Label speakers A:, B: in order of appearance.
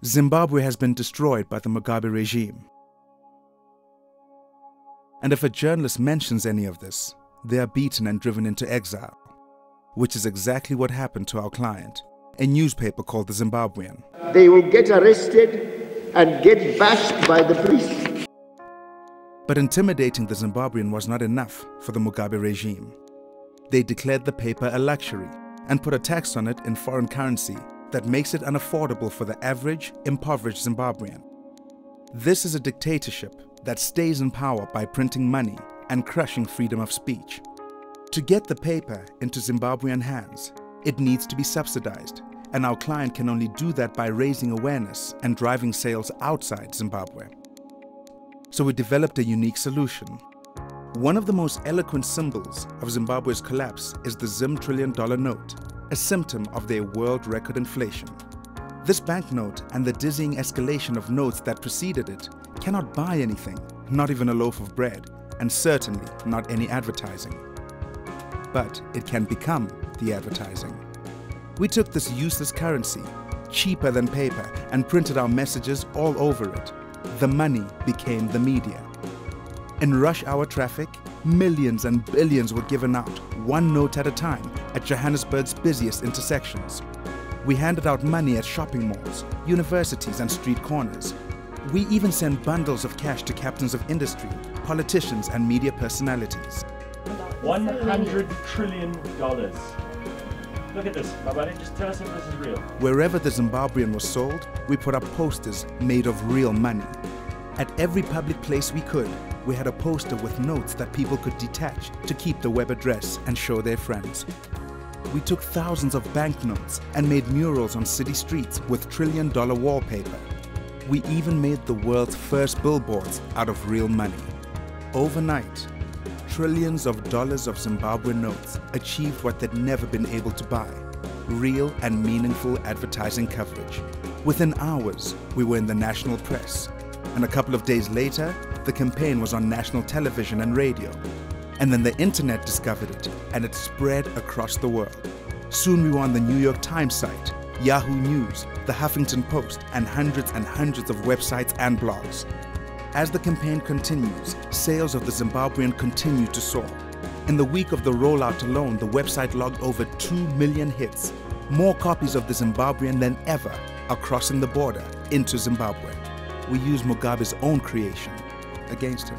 A: Zimbabwe has been destroyed by the Mugabe regime. And if a journalist mentions any of this, they are beaten and driven into exile, which is exactly what happened to our client, a newspaper called the Zimbabwean.
B: They will get arrested and get bashed by the police.
A: But intimidating the Zimbabwean was not enough for the Mugabe regime. They declared the paper a luxury and put a tax on it in foreign currency that makes it unaffordable for the average, impoverished Zimbabwean. This is a dictatorship that stays in power by printing money and crushing freedom of speech. To get the paper into Zimbabwean hands, it needs to be subsidized, and our client can only do that by raising awareness and driving sales outside Zimbabwe. So we developed a unique solution. One of the most eloquent symbols of Zimbabwe's collapse is the Zim $1 trillion note, a symptom of their world record inflation. This banknote and the dizzying escalation of notes that preceded it cannot buy anything, not even a loaf of bread, and certainly not any advertising. But it can become the advertising. We took this useless currency, cheaper than paper, and printed our messages all over it. The money became the media. In rush hour traffic, millions and billions were given out, one note at a time, at Johannesburg's busiest intersections. We handed out money at shopping malls, universities and street corners. We even sent bundles of cash to captains of industry, politicians and media personalities.
C: $100 trillion. Look at this, my buddy, just tell us if this is real.
A: Wherever the Zimbabwean was sold, we put up posters made of real money. At every public place we could, we had a poster with notes that people could detach to keep the web address and show their friends. We took thousands of banknotes and made murals on city streets with $1 trillion wallpaper. We even made the world's first billboards out of real money. Overnight, trillions of dollars of Zimbabwean notes achieved what they'd never been able to buy: real and meaningful advertising coverage. Within hours, we were in the national press. And a couple of days later, the campaign was on national television and radio. And then the internet discovered it, and it spread across the world. Soon we were on the New York Times site, Yahoo News, the Huffington Post, and hundreds of websites and blogs. As the campaign continues, sales of the Zimbabwean continue to soar. In the week of the rollout alone, the website logged over 2 million hits. More copies of the Zimbabwean than ever are crossing the border into Zimbabwe. We use Mugabe's own creation against him.